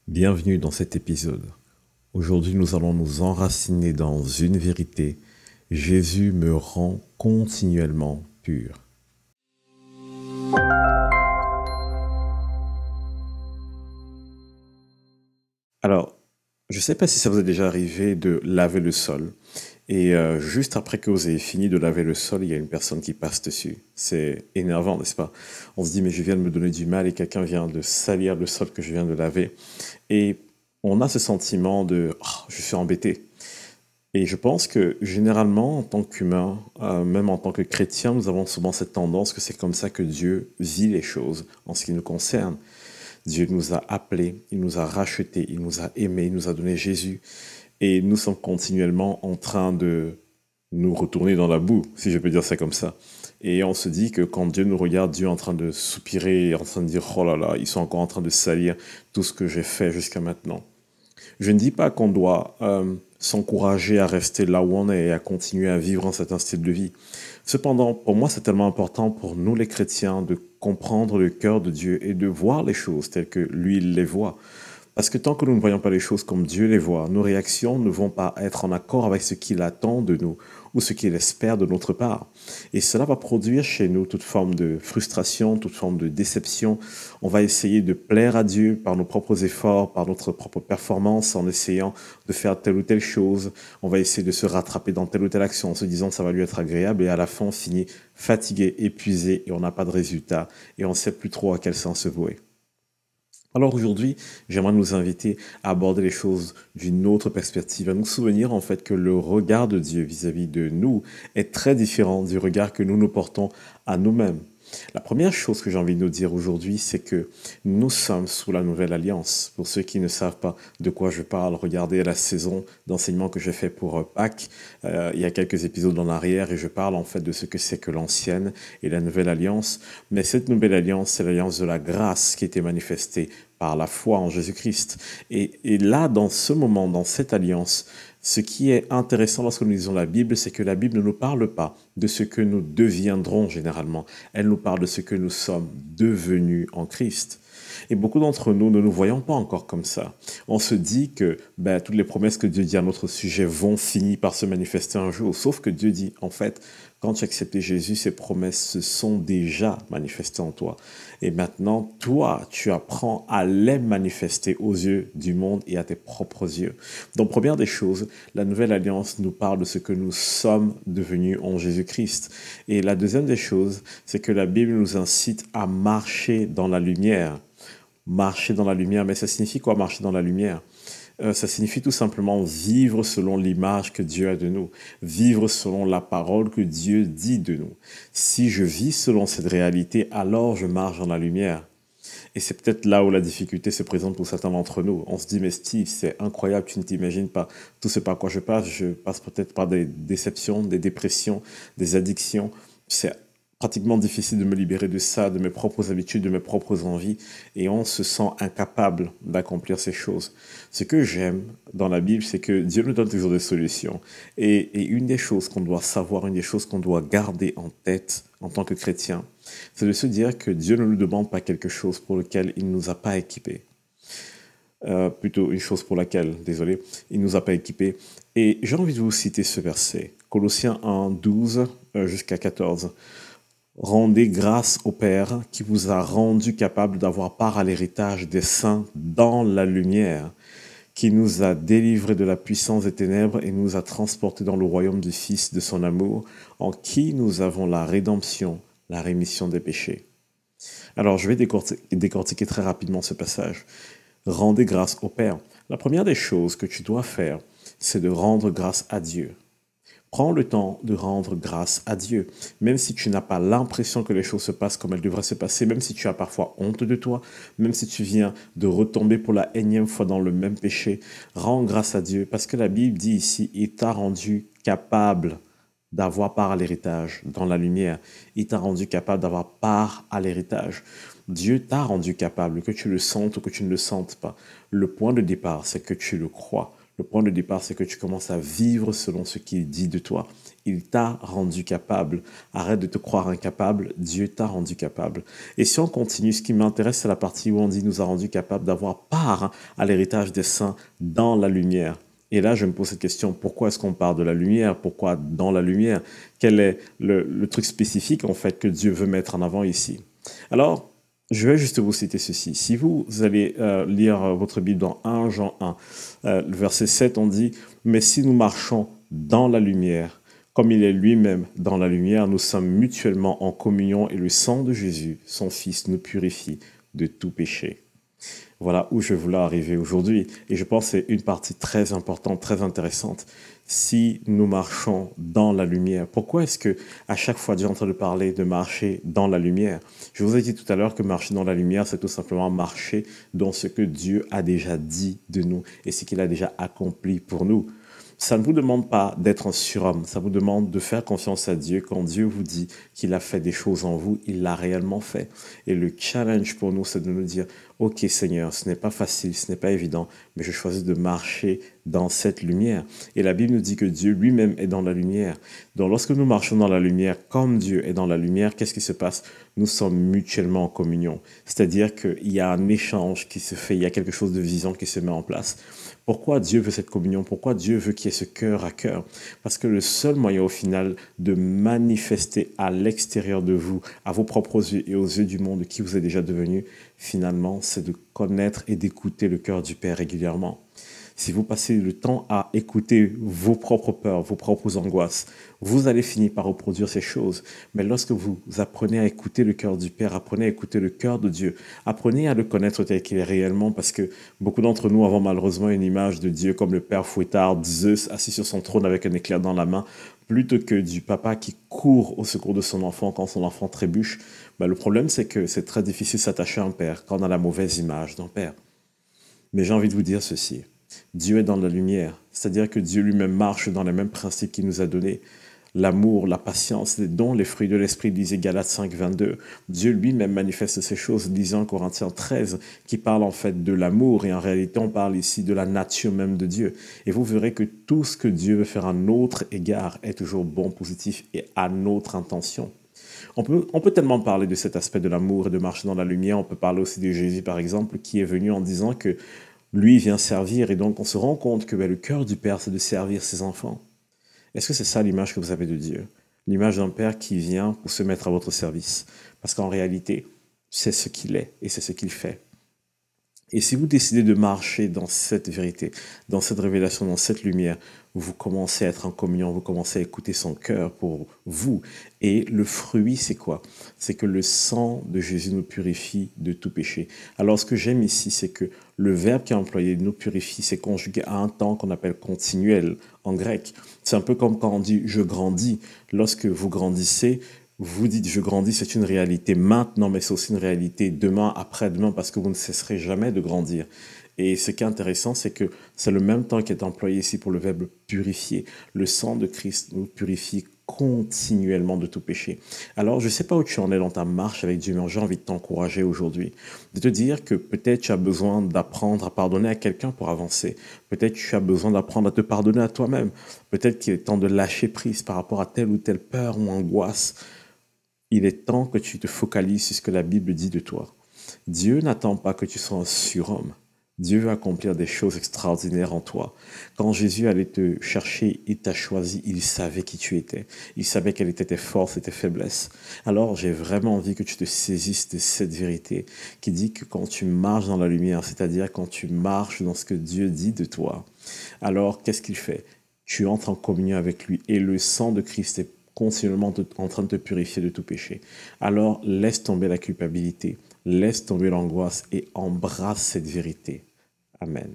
Bienvenue dans cet épisode. Aujourd'hui, nous allons nous enraciner dans une vérité. Jésus me rend continuellement pur. Alors, je ne sais pas si ça vous est déjà arrivé de laver le sol. Et juste après que vous ayez fini de laver le sol, il y a une personne qui passe dessus. C'est énervant, n'est-ce pas? On se dit, mais je viens de me donner du mal et quelqu'un vient de salir le sol que je viens de laver. Et on a ce sentiment de ah, je suis embêté. Et je pense que généralement, en tant qu'humain, même en tant que chrétien, nous avons souvent cette tendance que c'est comme ça que Dieu vit les choses en ce qui nous concerne. Dieu nous a appelés, il nous a rachetés, il nous a aimés, il nous a donné Jésus. Et nous sommes continuellement en train de nous retourner dans la boue, si je peux dire ça comme ça. Et on se dit que quand Dieu nous regarde, Dieu est en train de soupirer, en train de dire, oh là là, ils sont encore en train de salir tout ce que j'ai fait jusqu'à maintenant. Je ne dis pas qu'on doit s'encourager à rester là où on est et à continuer à vivre un certain style de vie. Cependant, pour moi, c'est tellement important pour nous les chrétiens de comprendre le cœur de Dieu et de voir les choses telles que lui, il les voit. Parce que tant que nous ne voyons pas les choses comme Dieu les voit, nos réactions ne vont pas être en accord avec ce qu'il attend de nous ou ce qu'il espère de notre part. Et cela va produire chez nous toute forme de frustration, toute forme de déception. On va essayer de plaire à Dieu par nos propres efforts, par notre propre performance, en essayant de faire telle ou telle chose. On va essayer de se rattraper dans telle ou telle action en se disant que ça va lui être agréable et à la fin on finit fatigué, épuisé et on n'a pas de résultat et on ne sait plus trop à quel sens se vouer. Alors aujourd'hui, j'aimerais nous inviter à aborder les choses d'une autre perspective, à nous souvenir en fait que le regard de Dieu vis-à-vis de nous est très différent du regard que nous nous portons à nous-mêmes. La première chose que j'ai envie de nous dire aujourd'hui, c'est que nous sommes sous la nouvelle alliance. Pour ceux qui ne savent pas de quoi je parle, regardez la saison d'enseignement que j'ai fait pour Pâques. Il y a quelques épisodes en arrière et je parle en fait de ce que c'est que l'ancienne et la nouvelle alliance. Mais cette nouvelle alliance, c'est l'alliance de la grâce qui était manifestée par la foi en Jésus-Christ. Et là, dans ce moment, dans cette alliance, ce qui est intéressant lorsque nous lisons la Bible, c'est que la Bible ne nous parle pas de ce que nous deviendrons généralement. Elle nous parle de ce que nous sommes devenus en Christ. Et beaucoup d'entre nous ne nous voyons pas encore comme ça. On se dit que toutes les promesses que Dieu dit à notre sujet vont finir par se manifester un jour. Sauf que Dieu dit, en fait, quand tu as accepté Jésus, ces promesses se sont déjà manifestées en toi. Et maintenant, toi, tu apprends à les manifester aux yeux du monde et à tes propres yeux. Donc, première des choses, la nouvelle alliance nous parle de ce que nous sommes devenus en Jésus-Christ. Et la deuxième des choses, c'est que la Bible nous incite à marcher dans la lumière. Marcher dans la lumière, mais ça signifie quoi marcher dans la lumière? Ça signifie tout simplement vivre selon l'image que Dieu a de nous, vivre selon la parole que Dieu dit de nous. Si je vis selon cette réalité, alors je marche dans la lumière. Et c'est peut-être là où la difficulté se présente pour certains d'entre nous. On se dit, mais Steve, c'est incroyable, tu ne t'imagines pas tout ce par quoi je passe. Je passe peut-être par des déceptions, des dépressions, des addictions. C'est pratiquement difficile de me libérer de ça, de mes propres habitudes, de mes propres envies, et on se sent incapable d'accomplir ces choses. Ce que j'aime dans la Bible, c'est que Dieu nous donne toujours des solutions. Et une des choses qu'on doit savoir, une des choses qu'on doit garder en tête en tant que chrétien, c'est de se dire que Dieu ne nous demande pas quelque chose pour lequel il ne nous a pas équipés. Plutôt une chose pour laquelle, désolé, il ne nous a pas équipés. Et j'ai envie de vous citer ce verset, Colossiens 1, 12 jusqu'à 14. Rendez grâce au Père qui vous a rendu capable d'avoir part à l'héritage des saints dans la lumière, qui nous a délivrés de la puissance des ténèbres et nous a transportés dans le royaume du Fils de son amour, en qui nous avons la rédemption, la rémission des péchés. Alors, je vais décortiquer très rapidement ce passage. Rendez grâce au Père. La première des choses que tu dois faire, c'est de rendre grâce à Dieu. Prends le temps de rendre grâce à Dieu, même si tu n'as pas l'impression que les choses se passent comme elles devraient se passer, même si tu as parfois honte de toi, même si tu viens de retomber pour la énième fois dans le même péché, rends grâce à Dieu, parce que la Bible dit ici, il t'a rendu capable d'avoir part à l'héritage dans la lumière. Il t'a rendu capable d'avoir part à l'héritage. Dieu t'a rendu capable, que tu le sentes ou que tu ne le sentes pas. Le point de départ, c'est que tu le crois. Le point de départ, c'est que tu commences à vivre selon ce qu'il dit de toi. Il t'a rendu capable. Arrête de te croire incapable. Dieu t'a rendu capable. Et si on continue, ce qui m'intéresse, c'est la partie où on dit nous a rendu capable d'avoir part à l'héritage des saints dans la lumière. Et là, je me pose cette question, pourquoi est-ce qu'on parle de la lumière? Pourquoi dans la lumière? Quel est le truc spécifique, en fait, que Dieu veut mettre en avant ici? Alors, je vais juste vous citer ceci. Si vous allez lire votre Bible dans 1 Jean 1, le verset 7, on dit, mais si nous marchons dans la lumière, comme il est lui-même dans la lumière, nous sommes mutuellement en communion et le sang de Jésus, son Fils, nous purifie de tout péché. Voilà où je voulais arriver aujourd'hui. Et je pense que c'est une partie très importante, très intéressante. Si nous marchons dans la lumière, pourquoi est-ce que à chaque fois Dieu est en train de parler de marcher dans la lumière? Je vous ai dit tout à l'heure que marcher dans la lumière, c'est tout simplement marcher dans ce que Dieu a déjà dit de nous et ce qu'il a déjà accompli pour nous. Ça ne vous demande pas d'être un surhomme, ça vous demande de faire confiance à Dieu. Quand Dieu vous dit qu'il a fait des choses en vous, il l'a réellement fait. Et le challenge pour nous, c'est de nous dire, ok Seigneur, ce n'est pas facile, ce n'est pas évident, mais je choisis de marcher dans cette lumière. Et la Bible nous dit que Dieu lui-même est dans la lumière. Donc lorsque nous marchons dans la lumière, comme Dieu est dans la lumière, qu'est-ce qui se passe? Nous sommes mutuellement en communion. C'est-à-dire qu'il y a un échange qui se fait, il y a quelque chose de vivant qui se met en place. Pourquoi Dieu veut cette communion? Pourquoi Dieu veut qu'il y ait ce cœur à cœur? Parce que le seul moyen au final de manifester à l'extérieur de vous, à vos propres yeux et aux yeux du monde qui vous est déjà devenu, finalement, c'est de connaître et d'écouter le cœur du Père régulièrement. Si vous passez le temps à écouter vos propres peurs, vos propres angoisses, vous allez finir par reproduire ces choses. Mais lorsque vous apprenez à écouter le cœur du Père, apprenez à écouter le cœur de Dieu, apprenez à le connaître tel qu'il est réellement, parce que beaucoup d'entre nous avons malheureusement une image de Dieu comme le Père fouettard, Zeus, assis sur son trône avec un éclair dans la main, plutôt que du papa qui court au secours de son enfant quand son enfant trébuche. Ben, le problème, c'est que c'est très difficile de s'attacher à un père quand on a la mauvaise image d'un père. Mais j'ai envie de vous dire ceci. Dieu est dans la lumière, c'est-à-dire que Dieu lui-même marche dans les mêmes principes qu'il nous a donnés. L'amour, la patience, les dons, les fruits de l'esprit, disait Galates 5, 22. Dieu lui-même manifeste ces choses, disant Corinthiens 13, qui parle en fait de l'amour, et en réalité on parle ici de la nature même de Dieu. Et vous verrez que tout ce que Dieu veut faire à notre égard est toujours bon, positif et à notre intention. On peut tellement parler de cet aspect de l'amour et de marcher dans la lumière. On peut parler aussi de Jésus, par exemple, qui est venu en disant que lui vient servir. Et donc, on se rend compte que le cœur du Père, c'est de servir ses enfants. Est-ce que c'est ça l'image que vous avez de Dieu? L'image d'un Père qui vient pour se mettre à votre service. Parce qu'en réalité, c'est ce qu'il est et c'est ce qu'il fait. Et si vous décidez de marcher dans cette vérité, dans cette révélation, dans cette lumière, vous commencez à être en communion, vous commencez à écouter son cœur pour vous. Et le fruit, c'est quoi? C'est que le sang de Jésus nous purifie de tout péché. Alors, ce que j'aime ici, c'est que le verbe qui est employé, nous purifie, c'est conjugué à un temps qu'on appelle continuel en grec. C'est un peu comme quand on dit « je grandis ». Lorsque vous grandissez, vous dites je grandis, c'est une réalité maintenant, mais c'est aussi une réalité demain, après-demain, parce que vous ne cesserez jamais de grandir. Et ce qui est intéressant, c'est que c'est le même temps qui est employé ici pour le verbe purifier. Le sang de Christ nous purifie continuellement de tout péché. Alors, je ne sais pas où tu en es dans ta marche avec Dieu, mais j'ai envie de t'encourager aujourd'hui, de te dire que peut-être tu as besoin d'apprendre à pardonner à quelqu'un pour avancer. Peut-être tu as besoin d'apprendre à te pardonner à toi-même. Peut-être qu'il est temps de lâcher prise par rapport à telle ou telle peur ou angoisse. Il est temps que tu te focalises sur ce que la Bible dit de toi. Dieu n'attend pas que tu sois un surhomme. Dieu veut accomplir des choses extraordinaires en toi. Quand Jésus allait te chercher, il t'a choisi, il savait qui tu étais. Il savait quelles étaient tes forces et tes faiblesses. Alors j'ai vraiment envie que tu te saisisses de cette vérité qui dit que quand tu marches dans la lumière, c'est-à-dire quand tu marches dans ce que Dieu dit de toi, alors qu'est-ce qu'il fait? Tu entres en communion avec lui et le sang de Christ est continuellement en train de te purifier de tout péché. Alors laisse tomber la culpabilité, laisse tomber l'angoisse et embrasse cette vérité. Amen.